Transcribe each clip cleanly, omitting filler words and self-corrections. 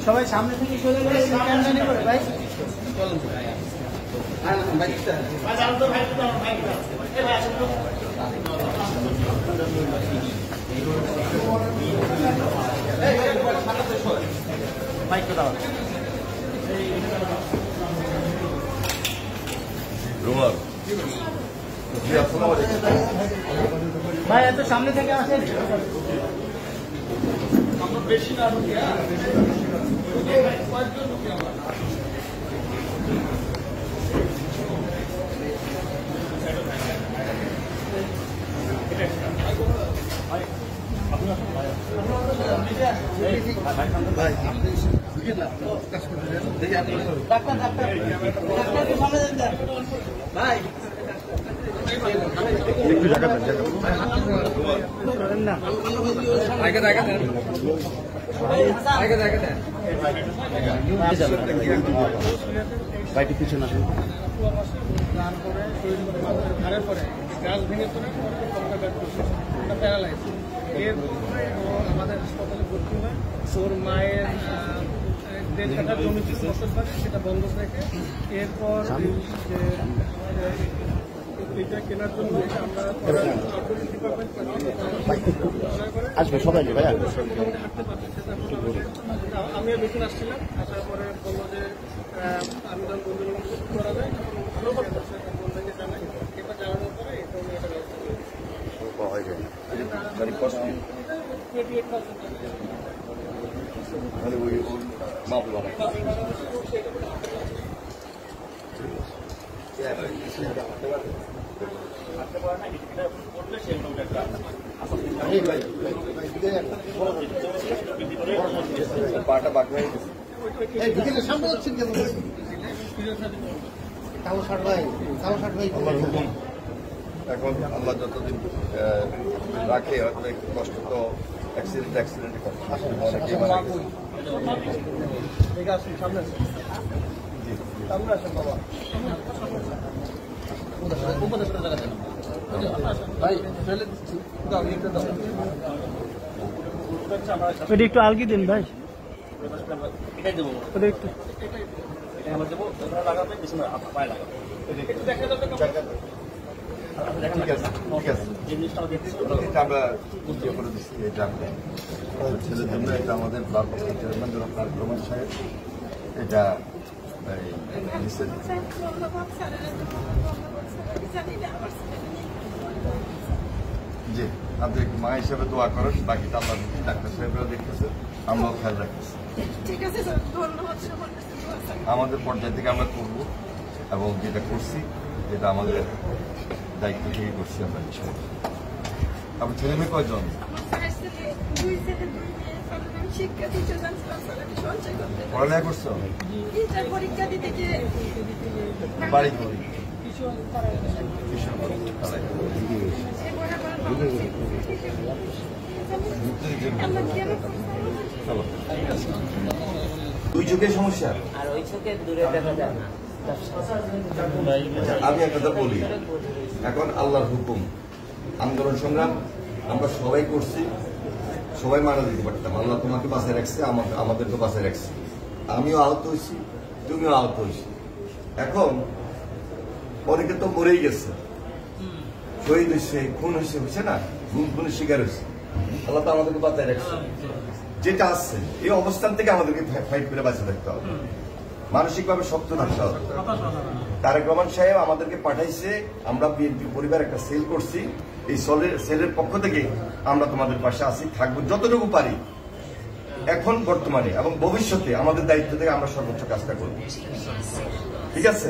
সবাই সামনে থেকে চলে গেলে ভাই চলুন ভাই এত সামনে থেকে আসেন বেশি না ভাই একটু জায়গা দেন না বাইটি পিছনে আসেন ঘাড়ের পরে গাছ ভেঙে পড়ে প্যারালাইজ এরপরে ও আমাদের হাসপাতালে ভর্তি হয়। ওর মায়ের 1.5 কাঠা জমি ফসল করে সেটা বন্ধ রেখে এরপর যে এটা কেনার জন্য আমরা আসবে সবাই আমিও বেতন আসছিলাম, আসার পরে বললো যে আমি ধর বন্ধু করা যায় বন্ধুকে জানাই, এবার জানানোর পরে এটা উনি এটা সামনে যাচ্ছেন কেন এখন আল্লাহ যতদিন রাখে হয়তো একটু কষ্ট তো অ্যাক্সিডেন্ট একটু আলগি দিন ভাই, একটু ঠিক আছে আমরা করে দিচ্ছি। এটা ছেলের জন্য এটা আমাদের ব্লক চেয়ারম্যান আপনার রহমান সাহেব এটা জি আপনি মা হিসেবে দোয়া করেন, বাকিটা আল্লাহ ডাক্তার সাহেবরা দেখতেছে, আমরাও খেয়াল রাখতেছি। আমাদের পর্যায় থেকে আমরা করবো এবং যেটা করছি যেটা আমাদের দায়িত্ব থেকে করছি আমরা। আপনার ছেলে মেয়ে কয়জন? পড়ালেখা করছো? বাড়ি দুই চোখের সমস্যা আর ওই চোখে দূরে দেখা যায় না। আমি একটা কথা বলি, এখন আল্লাহর হুকুম আন্দোলন সংগ্রাম আমরা সবাই করছি, সবাই মারা দিতে পারতাম, আল্লাহ তোমাকে বাঁচায় রাখছে, আমাদেরকে বাঁচায় রাখছে। আমিও আহত হয়েছি, তুমিও আহত হয়েছি। এখন অনেকে তো মরেই গেছে, শহীদ হয়েছে, খুন হয়েছে না, খুনের শিকার হয়েছে, আল্লাহ তো আমাদেরকে বাঁচায় রাখছে। যেটা আসছে এই অবস্থান থেকে আমাদেরকে ফাইট করে বাঁচে থাকতে হবে, মানসিকভাবে শক্ত থাকতে হবে। তারেক রহমান সাহেব আমাদেরকে পাঠাইছে, আমরা বিএনপি পরিবার একটা সেল করছি, এই সেলের পক্ষ থেকে আমরা তোমাদের পাশে আছি, থাকবো যতটুকু পারি এখন বর্তমানে এবং ভবিষ্যতে আমাদের দায়িত্ব থেকে আমরা সর্বোচ্চ কাজটা করব। ঠিক আছে?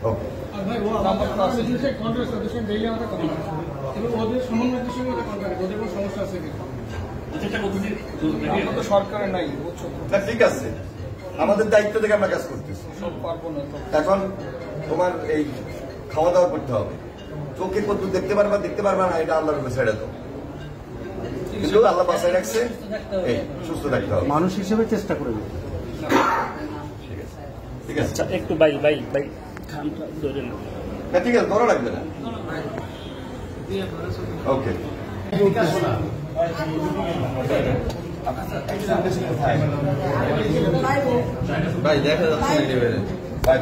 ওকে। সরকারের নাই না, ঠিক আছে, আমাদের দায়িত্ব থেকে আমরা কাজ করতেছি। এখন তোমার এই খাওয়া দাওয়া করতে হবে, চোখে কত দেখতে পারবা না, এটা আল্লাহর উপরে ছেড়ে দাও। কিন্তু আল্লাহ বাঁচায় রাখছে, এই সুস্থ থাকতে হবে, মানুষ হিসেবে চেষ্টা করবে। ঠিক আছে, একটু ভাই খামটা ধরে না। হ্যাঁ ঠিক আছে, ধরা লাগবে না। ওকে ভাই দেখা যাচ্ছে ভাই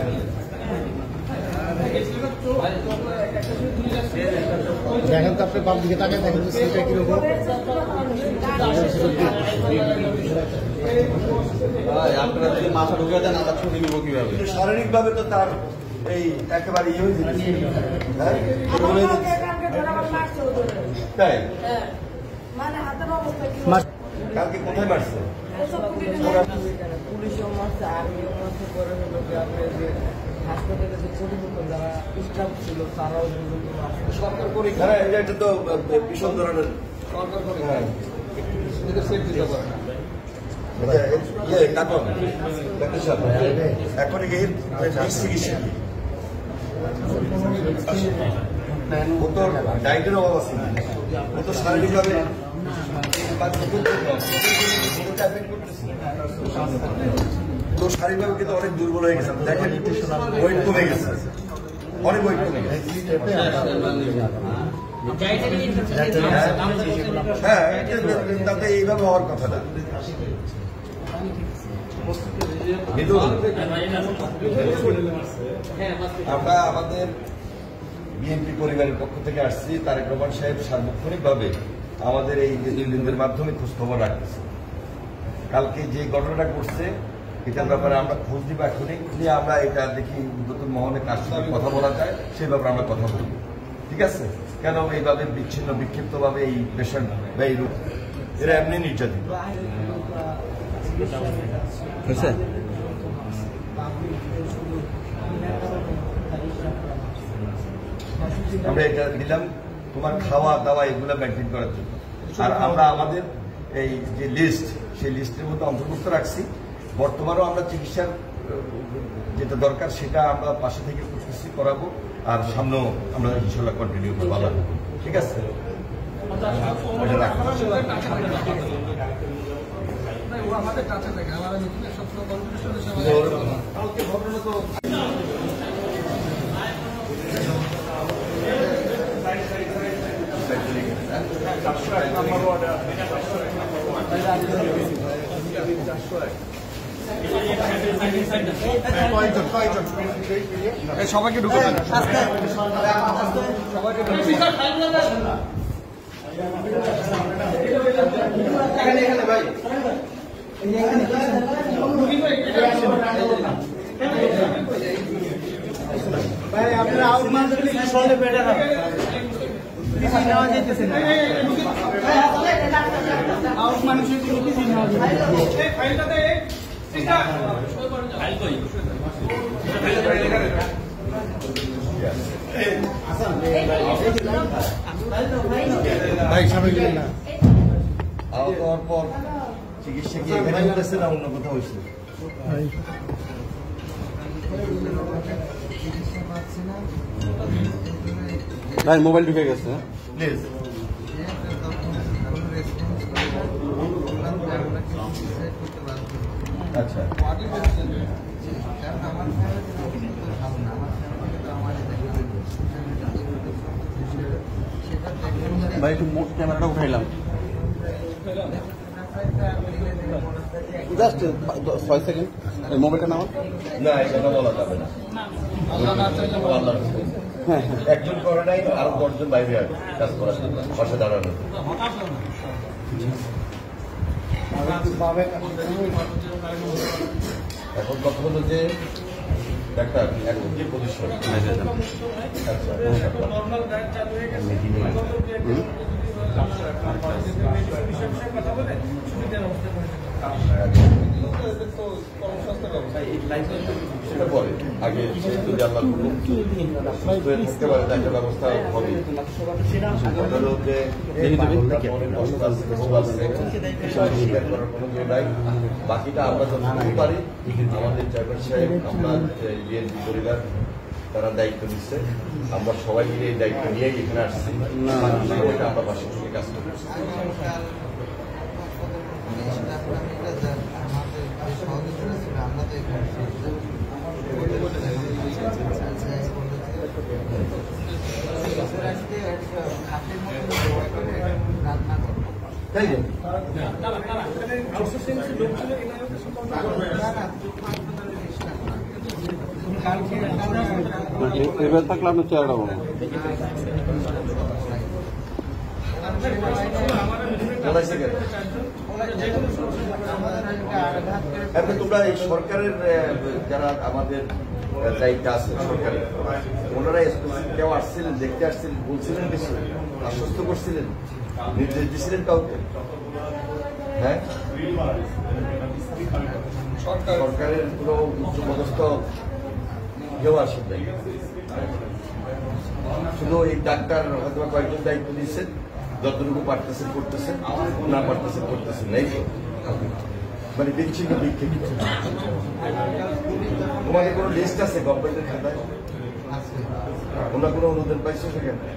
দেখেন তো আপনি বাম দিকে তাকায় দেখেন তো সিটটা কিরকম। আপনারা যদি মাথা ঢুকে দেন আমরা ছুটি নিব কিভাবে? শারীরিক ভাবে তো তার এই একেবারে ইয়ে হয়ে যাচ্ছে। তাই কালকে কোথায় মারছে? পুলিশও মারছে, আর্মিও মারছে, পরে হলো কি আপনার যে হাসপাতালে যে পরিবর্তন যারা স্টাফ ছিল তারাও সরকার করে এটা তো ভীষণ ধরনের সরকার করে এখন চিকিৎসা ও তো ডায়েটের অভাব আছে, ও তো শারীরিকভাবে তো শারীরিকভাবে কিন্তু অনেক দুর্বল হয়ে গেছে। দেখেন ওয়েট কমে গেছে, অনেক ওয়েট কমে গেছে। হ্যাঁ তাতে এইভাবে হওয়ার কথা না। আমরা আমাদের বিএনপি পরিবারের পক্ষ থেকে আসছি, তারেক রহমান সাহেব সার্বক্ষণিকভাবে আমাদের এই ইউনিয়নের মাধ্যমে খোঁজখবর রাখতেছে। কালকে যে ঘটনাটা ঘটছে এটার ব্যাপারে আমরা খোঁজ দিব, এখনই নিয়ে আমরা এটা দেখি নতুন মহলে কার সঙ্গে কথা বলা যায় সেই ব্যাপারে আমরা কথা বলব। ঠিক আছে, কেন এইভাবে বিচ্ছিন্ন বিক্ষিপ্তভাবে এই পেশেন্ট বা এই রোগ এরা এমনি নির্যাতিত। আমরা এটা দিলাম তোমার খাওয়া দাওয়া এগুলো মেনটেন করার জন্য। আর আমরা আমাদের এই যে লিস্ট সেই লিস্টের মধ্যে অন্তর্ভুক্ত রাখছি। বর্তমানেও আমরা চিকিৎসার যেটা দরকার সেটা আমরা পাশে থেকে প্রস্তুতি করাবো, আর সামনেও আমরা ইনশাল্লাহ কন্টিনিউ করবো। ভালো, ঠিক আছে। আমাদের কাছে থাকে আমাদের সবসময় ঘটনা তো সবাইকে ঢুকে ভাই ভাই আপনারা আউট মান যদি সরলে বেটার হবে। কিছু নেওয়া যেতেছে না, আউট মানুষের জন্য কিছু নেওয়া যেতেছে। এই ফাইলটাতে সিস্টার ফাইল কই ভাই সামনে গেলেন না। আহত হওয়ার পর চিকিৎসা কি এখানে হতেছে না অন্য কোথাও হয়েছে? ভাই মোবাইল ঢুকে গেছে, প্লিজ। আচ্ছা ভাই একটু ক্যামেরাটা উঠাইলাম জাস্ট 6 সেকেন্ড। মোবাইলটা নাও না, এটা বলা যাবে না। হ্যাঁ, একজন করে নাই, আরো 10 জন বাইরে কাজ করার জন্য পাশে দাঁড়ানো। এখন কথা হলো যে ডাক্তার এখন যে পজিশন নর্মাল গাইড চালু হয়ে গেছে, কথা বলে সুবিধার অবস্থা করে সেটা পরে আগে যদি আল্লাহ থাকতে পারে একটা ব্যবস্থা হবে। স্বীকার করার কোনো কেউ নাই। বাকিটা আমরা যতটুকু পারি আমাদের চেয়ারম্যান সাহেব, আমরা বিএনপি পরিবার তারা দায়িত্ব দিচ্ছে, আমরা সবাই মিলে এই দায়িত্ব নিয়েই এখানে আসছি, আমরা পাশে থেকে কাজ করছি। তাই এবার থাকলে আমি চেয়ারটা বলবো। তোমরা এই সরকারের যারা আমাদের দায়িত্ব আছে সরকারের, ওনারা কেউ আসছিলেন, দেখতে আসছিলেন, বলছিলেন কিছু, আশ্বস্ত করছিলেন, নির্দেশ দিয়েছিলেন কাউকে? হ্যাঁ, সরকারের পুরো উচ্চপদস্থ কেউ আসেন নাই, শুধু এই ডাক্তার হয়তো কয়েকজন দায়িত্ব দিয়েছেন, যতটুকু পারতেছেন করতেছেন, না পারতেছেন করতেছেন, এই মানে বিচ্ছিন্ন বিক্ষেপ। তোমাদের কোনো লিস্ট আছে গভর্নমেন্টের খাতায়? তোমরা কোনো অনুদান পাইছো সেখানে?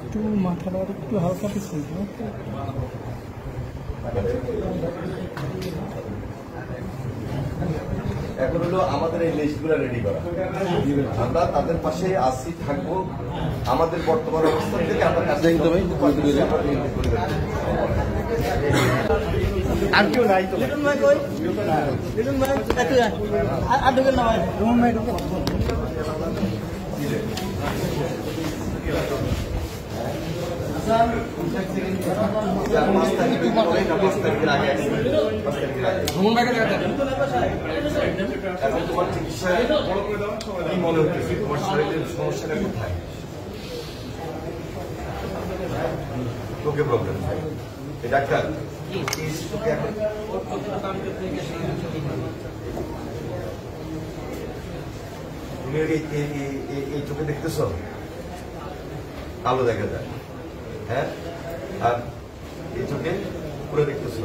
একটু মাথাটা একটু হালকা পিছিয়ে এখন হলো আমাদের এই লিস্টগুলো রেডি করা, আমরা তাদের পাশে আসি, থাকবো। আমাদের বর্তমান অবস্থা থেকে আমরা কাজ করতে আর কেউ নাই তো? এখন তোমার চিকিৎসা কি মনে হচ্ছে? তোমার শরীরের সমস্যাটা কোথায়? চোখে প্রবলেম, ডাক্তার তুমি এই চোখে দেখতেছ? আলো দেখা যায়, হ্যাঁ, আর এই চোখে পুরো দেখতেছ,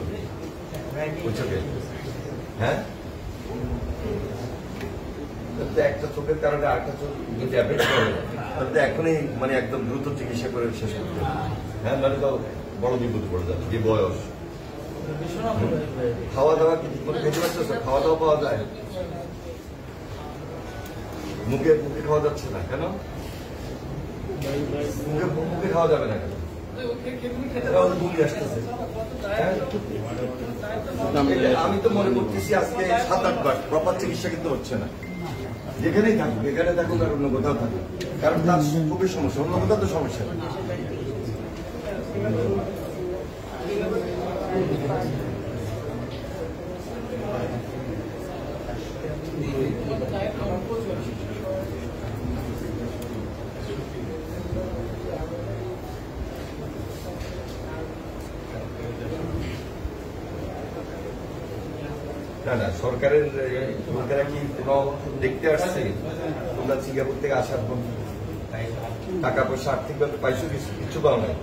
ওই চোখে, হ্যাঁ। একটা চোখের কারণে আরেকটা চোখ যদি অ্যাফেক্ট করে, তাহলে এখনই মানে একদম দ্রুত চিকিৎসা করে শেষ করতে হবে, হ্যাঁ, মানে তো বড় বিপদ পড়ে যাবে। যে বয়স, খাওয়া দাওয়া কি ঠিক করে খেতে পারছো? খাওয়া দাওয়া পাওয়া যায়? মুখে মুখে খাওয়া যাচ্ছে না কেন? মুখে খাওয়া যাবে না কেন? আমি তো মনে করতেছি আজকে 7-8 বার প্রপার চিকিৎসা কিন্তু হচ্ছে না। যেখানেই থাকুক, এখানে থাকুক আর অন্য কোথাও থাকুক, কারণ তার খুবই সমস্যা, অন্য কোথাও তো সমস্যা নেই। না না, সরকারের লোকেরা কি কোনো দেখতে আসছে? তোমরা সিঙ্গাপুর থেকে আসার পর টাকা পয়সা আর্থিকভাবে পাইছো? কিছু পাও নাই?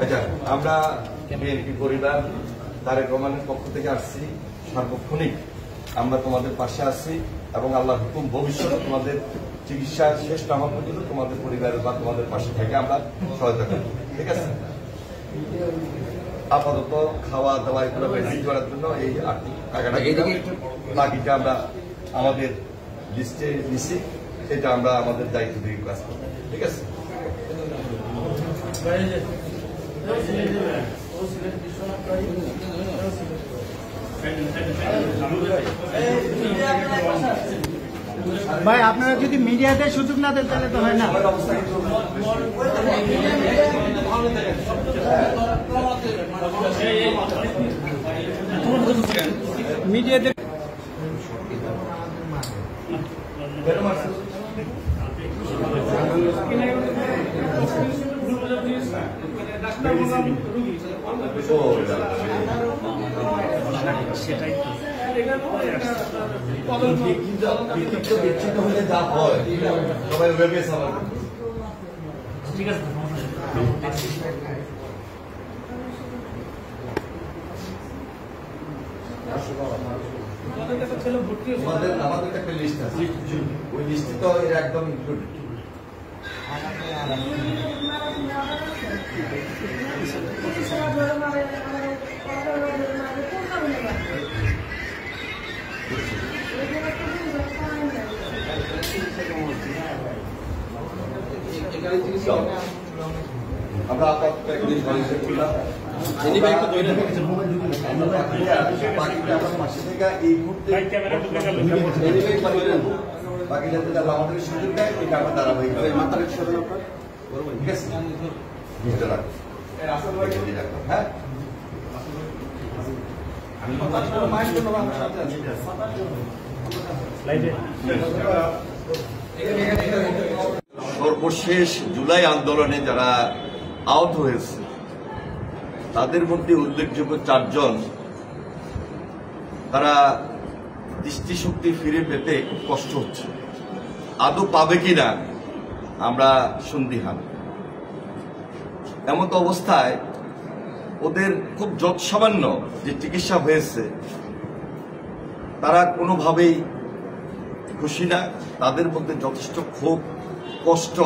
আচ্ছা, আমরা বিএনপি পরিবার তারেক রহমানের পক্ষ থেকে আসছি, সার্বক্ষণিক আমরা তোমাদের পাশে আছি এবং আল্লাহর হুকুম ভবিষ্যতে তোমাদের চিকিৎসা শেষ না হওয়া পর্যন্ত তোমাদের পরিবার বা তোমাদের পাশে থেকে আমরা সহায়তা করব, ঠিক আছে? আপাতত খাওয়া দাওয়া এগুলো মেনটেন করার জন্য এই আর্থিক টাকাটা, বাকিটা আমরা আমাদের লিস্টে নিচ্ছি, এটা আমরা আমাদের দায়িত্ব দিয়ে কাজ করবো, ঠিক আছে? ভাই, আপনারা যদি মিডিয়াতে সুযোগ না দেন তাহলে তো হয় না। মিডিয়াতে সেটাই তো বিচ্ছিন্ন হলে যা হয় সবাই ভেবে সবার ঠিক আছে আমাদের একটা লিস্ট আছে, ওই লিস্টে তো এর একদম ইনক্লুডেড। আমরা আপাতত একদিন সলিউশন করলাম। বাকিটা আমার মাসে থেকে এই মুহূর্তে বাকিটা যারা আমাদের সুযোগ দেয় ওইটা আমরা ধারাবাহিকভাবে মাথার সাথে ঠিক আছে বুঝতে রাখবো। হ্যাঁ সর্বশেষ জুলাই আন্দোলনে যারা আহত হয়েছে তাদের মধ্যে উল্লেখযোগ্য 4 জন তারা দৃষ্টিশক্তি ফিরে পেতে খুব কষ্ট হচ্ছে, আদৌ পাবে কিনা আমরা সন্দিহান। এমত অবস্থায় ওদের খুব যৎসামান্য যে চিকিৎসা হয়েছে তারা কোনোভাবেই খুশি না, তাদের মধ্যে যথেষ্ট ক্ষোভ কষ্ট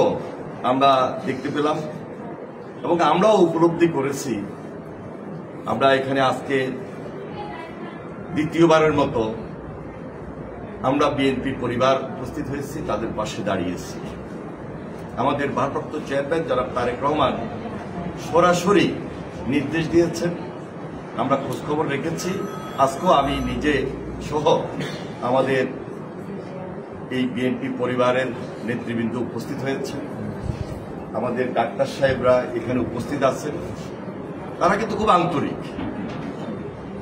আমরা দেখতে পেলাম এবং আমরাও উপলব্ধি করেছি। আমরা এখানে আজকে দ্বিতীয়বারের মতো আমরা বিএনপি পরিবার উপস্থিত হয়েছি, তাদের পাশে দাঁড়িয়েছি। আমাদের ভারপ্রাপ্ত চেয়ারম্যান জনাব তারেক রহমান সরাসরি নির্দেশ দিয়েছেন, আমরা খোঁজখবর রেখেছি। আজকেও আমি নিজে সহ আমাদের এই বিএনপি পরিবারের নেতৃবৃন্দ উপস্থিত হয়েছে, আমাদের ডাক্তার সাহেবরা এখানে উপস্থিত আছেন, তারা কিন্তু খুব আন্তরিক।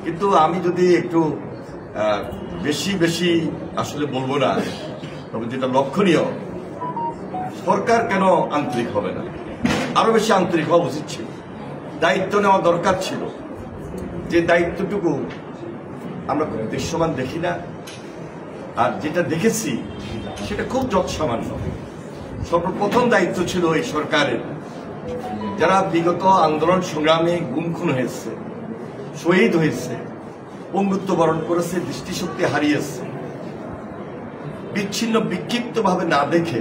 কিন্তু আমি যদি একটু বেশি আসলে বলবো না, তবে যেটা লক্ষণীয়, সরকার কেন আন্তরিক হবে না? আরো বেশি আন্তরিক হওয়া উচিত ছিল, দায়িত্ব নেওয়া দরকার ছিল। যে দায়িত্বটুকু আমরা খুব দৃশ্যমান দেখি না, আর যেটা দেখেছি সেটা খুব যৎসামান্য। সর্বপ্রথম দায়িত্ব ছিল এই সরকারের, যারা বিগত আন্দোলন সংগ্রামে গুম খুন হয়েছে, শহীদ হয়েছে, পঙ্গুত্ব বরণ করেছে, দৃষ্টিশক্তি হারিয়েছে, বিচ্ছিন্ন বিক্ষিপ্তভাবে না দেখে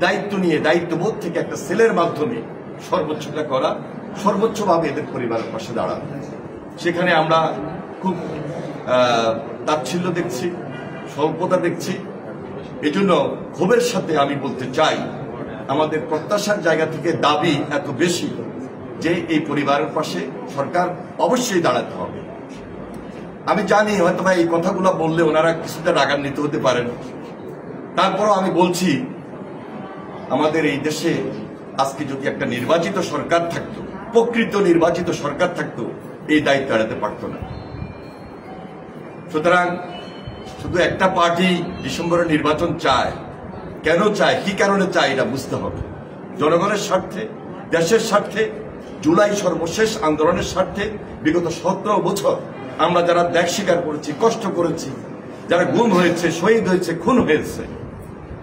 দায়িত্ব নিয়ে দায়িত্ববোধ থেকে একটা সেলের মাধ্যমে সর্বোচ্চটা করা, সর্বোচ্চভাবে এদের পরিবারের পাশে দাঁড়ানো। সেখানে আমরা খুব তাচ্ছিল্য দেখছি, স্বল্পতা দেখছি। এজন্য ক্ষোভের সাথে আমি বলতে চাই, আমাদের প্রত্যাশার জায়গা থেকে দাবি এত বেশি যে এই পরিবারের পাশে সরকার অবশ্যই দাঁড়াতে হবে। আমি জানি হয়তো এই কথাগুলো বললে ওনারা কিছুটা রাগান্বিত হতে পারেন, তারপরও আমি বলছি, আমাদের এই দেশে আজকে যদি একটা নির্বাচিত সরকার থাকতো, প্রকৃত নির্বাচিত সরকার থাকতো, এই দায়িত্ব এড়াতে পারত না। সুতরাং শুধু একটা পার্টি ডিসেম্বরে নির্বাচন চায়, কেন চায়, কি কারণে চায়, এটা বুঝতে হবে। জনগণের স্বার্থে, দেশের স্বার্থে, জুলাই সর্বশেষ আন্দোলনের স্বার্থে বিগত 17 বছর আমরা যারা ত্যাগ স্বীকার করেছি, কষ্ট করেছি, যারা গুম হয়েছে, শহীদ হয়েছে, খুন হয়েছে,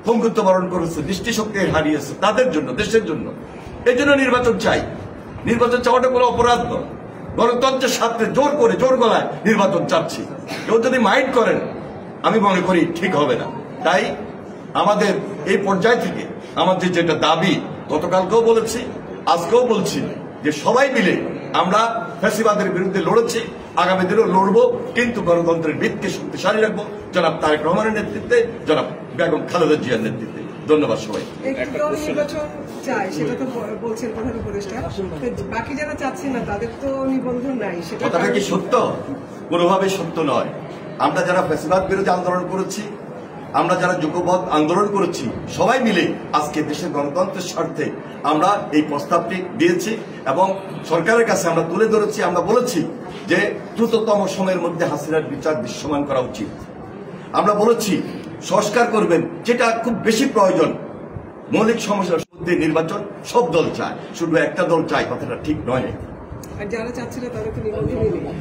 পঙ্গুত্ব বরণ করেছে, দৃষ্টিশক্তি হারিয়েছে, তাদের জন্য, দেশের জন্য, এই জন্য নির্বাচন চাই। নির্বাচন চাওয়াটা কোনো অপরাধ নয়। গণতন্ত্রের স্বার্থে জোর করে, জোর গলায় নির্বাচন চাচ্ছি, কেউ যদি মাইন্ড করেন আমি মনে করি ঠিক হবে না। তাই আমাদের এই পর্যায় থেকে আমাদের যেটা দাবি, গতকালকেও বলেছি, আজকেও বলছি, যে সবাই মিলে আমরা ফ্যাসিবাদের বিরুদ্ধে লড়েছি, আগামী দিনেও লড়বো, কিন্তু গণতন্ত্রের ভিতকে শক্তিশালী রাখবো জনাব তারেক রহমানের নেতৃত্বে, জনাব বেগম খালেদা জিয়ার নেতৃত্বে। ধন্যবাদ সবাই। নির্বাচন চাই সেটা তো বলছেন প্রধান উপদেষ্টা, বাকি যারা চাচ্ছেন না তাদের তো নিবন্ধন নাই, সেটা কথাটা কি সত্য? কোনোভাবে সত্য নয়। আমরা যারা ফ্যাসিবাদ বিরোধী আন্দোলন করেছি, আমরা যারা যুগপৎ আন্দোলন করেছি, সবাই মিলে আজকে দেশের গণতন্ত্রের স্বার্থে আমরা এই প্রস্তাবটি দিয়েছি এবং সরকারের কাছে আমরা তুলে ধরেছি। আমরা বলেছি যে দ্রুততম সময়ের মধ্যে হাসিনার বিচার দৃশ্যমান করা উচিত। আমরা বলেছি সংস্কার করবেন, যেটা খুব বেশি প্রয়োজন। মৌলিক সমস্যার মধ্যে নির্বাচন সব দল চায়, শুধু একটা দল চায়, কথাটা ঠিক নয়। আর যারা চাচ্ছিল তাদের তো নিবন্ধনই নেই।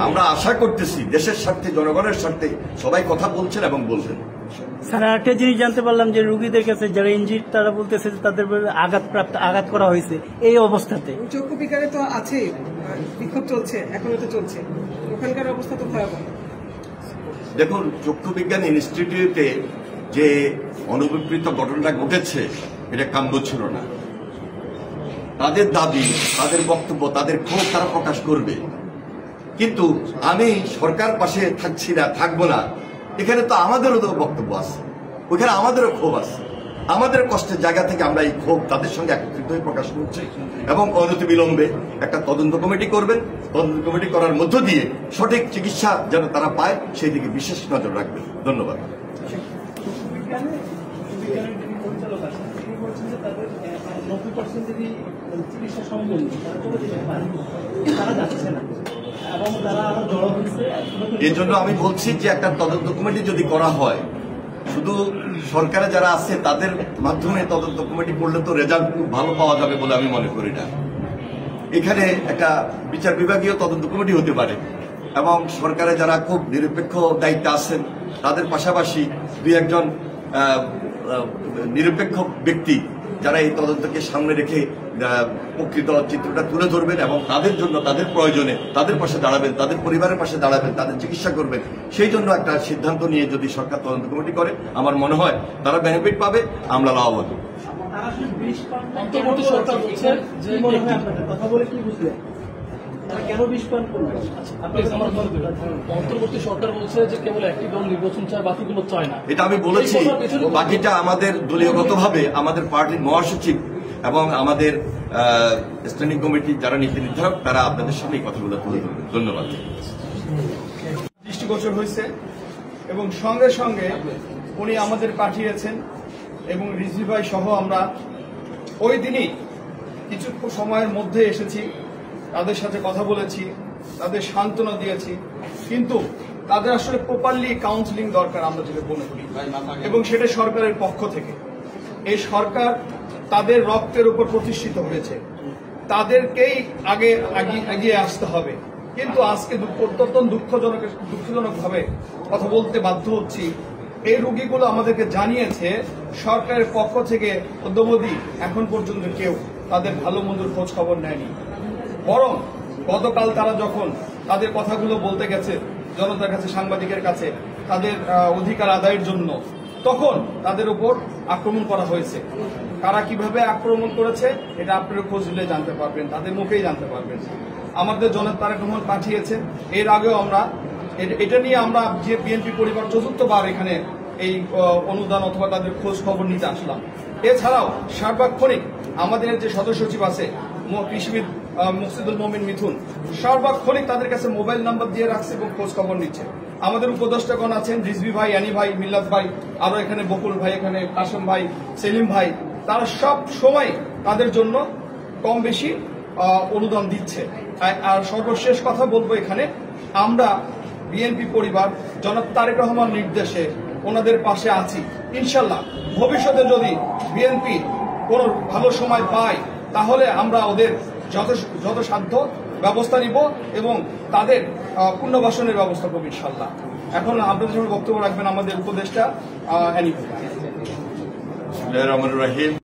আমরা আশা করতেছি দেশের স্বার্থে, জনগণের স্বার্থে সবাই কথা বলছেন এবং বলবেন। স্যার একটা জিনিস জানতে পারলাম যে রোগীদের কাছে যারা ইনজিড তারা বলতেছে যে তাদের আঘাত করা হয়েছে এই অবস্থাতে। চক্ষু বিজ্ঞানে তো আছে, বিক্ষোভ চলছে, এখনো তো চলছে, ওখানকার অবস্থা তো ভয়াবহ। দেখুন, চক্ষু বিজ্ঞান ইনস্টিটিউটে যে অনভিপ্রেত ঘটনাটা ঘটেছে এটা কাম্য ছিল না। তাদের দাবি, তাদের বক্তব্য, তাদের ক্ষোভ তারা প্রকাশ করবে, কিন্তু আমি সরকার পাশে থাকছি না, থাকবো না, এখানে তো আমাদেরও তো বক্তব্য আছে, ওইখানে আমাদেরও ক্ষোভ আছে। আমাদের কষ্টের জায়গা থেকে আমরা এই ক্ষোভ তাদের সঙ্গে একত্রিত হয়ে প্রকাশ করছি এবং অনতিবিলম্বে একটা তদন্ত কমিটি করবেন। তদন্ত কমিটি করার মধ্য দিয়ে সঠিক চিকিৎসা যেন তারা পায় সেই দিকে বিশেষ নজর রাখবেন। ধন্যবাদ। এই জন্য আমি বলছি যে একটা তদন্ত কমিটি যদি করা হয়, শুধু সরকারে যারা আছে তাদের মাধ্যমে তদন্ত কমিটি করলে তো রেজাল্ট খুব ভালো পাওয়া যাবে বলে আমি মনে করি না। এখানে একটা বিচার বিভাগীয় তদন্ত কমিটি হতে পারে এবং সরকারে যারা খুব নিরপেক্ষ দায়িত্বে আছেন তাদের পাশাপাশি দুই একজন নিরপেক্ষ ব্যক্তি যারা এই তদন্তকে সামনে রেখে প্রকৃত চিত্রটা তুলে ধরবেন এবং তাদের জন্য, তাদের প্রয়োজনে তাদের পাশে দাঁড়াবেন, তাদের পরিবারের পাশে দাঁড়াবেন, তাদের চিকিৎসা করবেন। সেই জন্য একটা সিদ্ধান্ত নিয়ে যদি সরকার তদন্ত কমিটি করে, আমার মনে হয় তারা বেনিফিট পাবে, আমরা লাভবান হব। অন্তর্বর্তী সরকার বলছে যে কথা বলে কি বুঝলেন কেন বিষ পান করবেন? অন্তর্বর্তী সরকার বলছে যে কেবল একটি দল নির্বাচন চায়, বাকিগুলো চায় না। এটা আমি বলেছি, বাকিটা আমাদের দলীয়গতভাবে আমাদের পার্টির মহাসচিব এবং আমাদের স্ট্যান্ডিং কমিটি যারা নীতি নির্ধারক তারা আপনাদের সামনে এই কথাগুলো তুলে ধরবেন। ধন্যবাদ। দৃষ্টিগোচর হয়েছে এবং সঙ্গে সঙ্গে উনি আমাদের পাঠিয়েছেন এবং রিজভি ভাই সহ আমরা ওই দিনই কিছু সময়ের মধ্যে এসেছি, তাদের সাথে কথা বলেছি, তাদের সান্ত্বনা দিয়েছি, কিন্তু তাদের আসলে প্রপারলি কাউন্সিলিং দরকার আমরা যেটা মনে করি, এবং সেটা সরকারের পক্ষ থেকে। এই সরকার তাদের রক্তের উপর প্রতিষ্ঠিত হয়েছে, তাদেরকেই আগে এগিয়ে আসতে হবে। কিন্তু আজকে অত্যন্ত দুঃখজনকভাবে কথা বলতে বাধ্য হচ্ছি, এই রোগীগুলো আমাদেরকে জানিয়েছে সরকারের পক্ষ থেকে অদ্যাবধি এখন পর্যন্ত কেউ তাদের ভালো মন্দর খোঁজ খবর নেয়নি। বরং গতকাল তারা যখন তাদের কথাগুলো বলতে গেছে জনতার কাছে, সাংবাদিকের কাছে, তাদের অধিকার আদায়ের জন্য, তখন তাদের উপর আক্রমণ করা হয়েছে। কারা কিভাবে আক্রমণ করেছে এটা আপনারা খোঁজ নিলে জানতে পারবেন, তাদের মুখেই জানতে পারবেন। আমাদের জনাব তারেক রহমান পাঠিয়েছেন, এর আগেও আমরা এটা নিয়ে আমরা যে বিএনপি পরিবার চতুর্থবার এখানে এই অনুদান অথবা তাদের খোঁজ খবর নিতে আসলাম। এছাড়াও সার্বক্ষণিক আমাদের যে সদস্য সচিব আছে কৃষিবিদ মুকসিদুল মমিন মিথুন, সার্বক্ষণিক তাদের কাছে মোবাইল নাম্বার দিয়ে রাখছে এবং খোঁজ খবর নিচ্ছে। আমাদের উপদেষ্টাগণ আছেন, রিজভি ভাই, আনি ভাই, মিল্লাত ভাই, আরো এখানে বকুল ভাই, এখানে কাসেম ভাই, সেলিম ভাই, তারা সব সময় তাদের জন্য কম বেশি অনুদান দিচ্ছে। আর সর্বশেষ কথা বলবো, এখানে আমরা বিএনপি পরিবার জনাব তারেক রহমান নির্দেশে ওনাদের পাশে আছি। ইনশাল্লাহ ভবিষ্যতে যদি বিএনপি কোন ভালো সময় পায় তাহলে আমরা ওদের যথাসাধ্য ব্যবস্থা নিব এবং তাদের পুনর্বাসনের ব্যবস্থা করব ইনশাল্লাহ। এখন আপনাদের সঙ্গে বক্তব্য রাখবেন আমাদের উপদেষ্টা আনি।